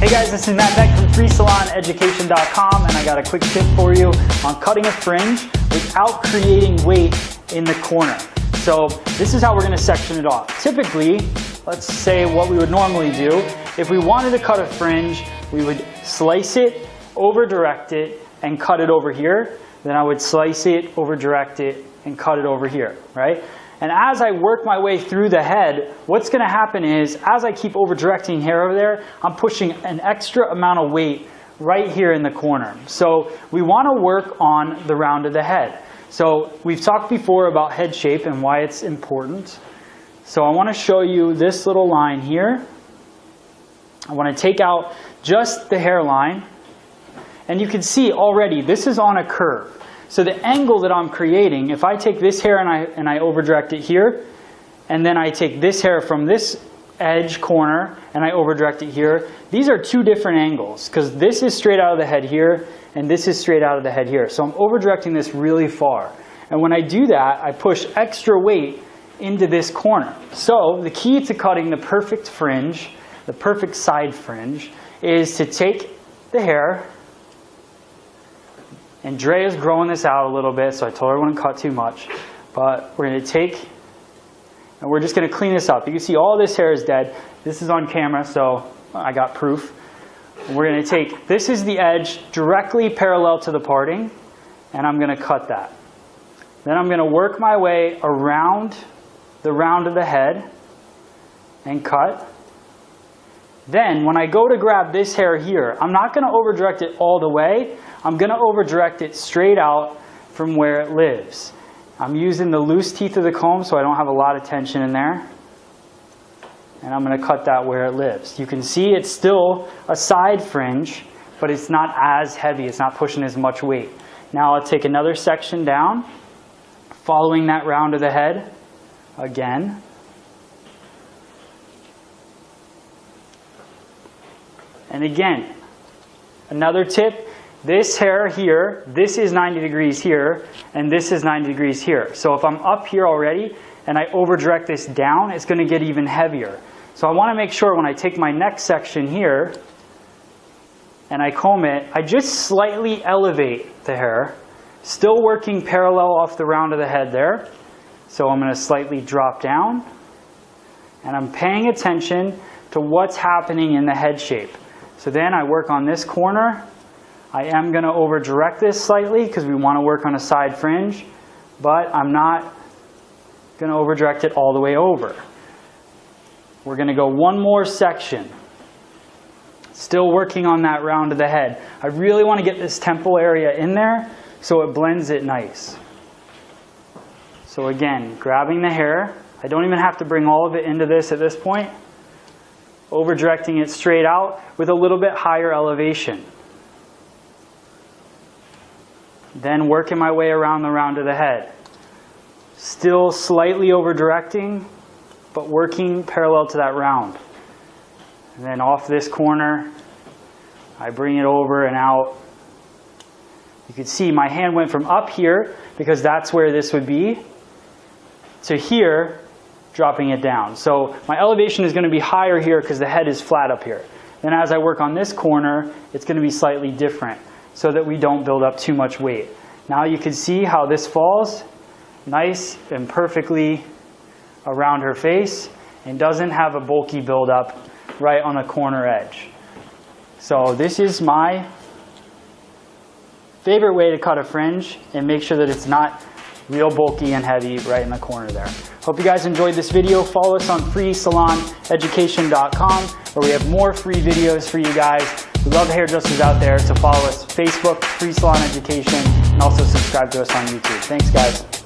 Hey guys, this is Matt Beck from FreeSalonEducation.com, and I got a quick tip for you on cutting a fringe without creating weight in the corner. So this is how we're going to section it off. Typically, let's say what we would normally do, if we wanted to cut a fringe, we would slice it, over direct it, and cut it over here. Then I would slice it, over direct it, and cut it over here, right? And as I work my way through the head, what's going to happen is, as I keep over-directing hair over there, I'm pushing an extra amount of weight right here in the corner. So we want to work on the round of the head. So we've talked before about head shape and why it's important. So I want to show you this little line here. I want to take out just the hairline. And you can see already, this is on a curve. So the angle that I'm creating, if I take this hair and I over-direct it here, and then I take this hair from this edge corner and I over-direct it here, these are two different angles, because this is straight out of the head here, and this is straight out of the head here. So I'm over-directing this really far. And when I do that, I push extra weight into this corner. So the key to cutting the perfect fringe, the perfect side fringe, is to take the hair. And Drea's growing this out a little bit, so I told her I wouldn't cut too much. But we're going to take, and we're just going to clean this up. You can see all this hair is dead. This is on camera, so I got proof. And we're going to take, this is the edge directly parallel to the parting, and I'm going to cut that. Then I'm going to work my way around the round of the head and cut. Then when I go to grab this hair here, I'm not going to over-direct it all the way. I'm going to over-direct it straight out from where it lives. I'm using the loose teeth of the comb so I don't have a lot of tension in there. And I'm going to cut that where it lives. You can see it's still a side fringe, but it's not as heavy. It's not pushing as much weight. Now I'll take another section down, following that round of the head again. And again, another tip, this hair here, this is 90 degrees here, and this is 90 degrees here. So if I'm up here already and I over-direct this down, it's going to get even heavier. So I want to make sure when I take my next section here and I comb it, I just slightly elevate the hair, still working parallel off the round of the head there. So I'm going to slightly drop down, and I'm paying attention to what's happening in the head shape. So then I work on this corner. I am going to over-direct this slightly because we want to work on a side fringe, but I'm not going to over-direct it all the way over. We're going to go one more section. Still working on that round of the head. I really want to get this temple area in there so it blends it nice. So again, grabbing the hair. I don't even have to bring all of it into this at this point. Over-directing it straight out with a little bit higher elevation. Then working my way around the round of the head. Still slightly over-directing, but working parallel to that round. And then off this corner, I bring it over and out. You can see my hand went from up here, because that's where this would be, to here, dropping it down. So my elevation is going to be higher here because the head is flat up here. Then as I work on this corner, it's going to be slightly different so that we don't build up too much weight. Now you can see how this falls nice and perfectly around her face and doesn't have a bulky buildup right on the corner edge. So this is my favorite way to cut a fringe and make sure that it's not real bulky and heavy right in the corner there. Hope you guys enjoyed this video. Follow us on FreeSalonEducation.com, where we have more free videos for you guys. We love hairdressers out there, so follow us Facebook, Free Salon Education, and also subscribe to us on YouTube. Thanks guys.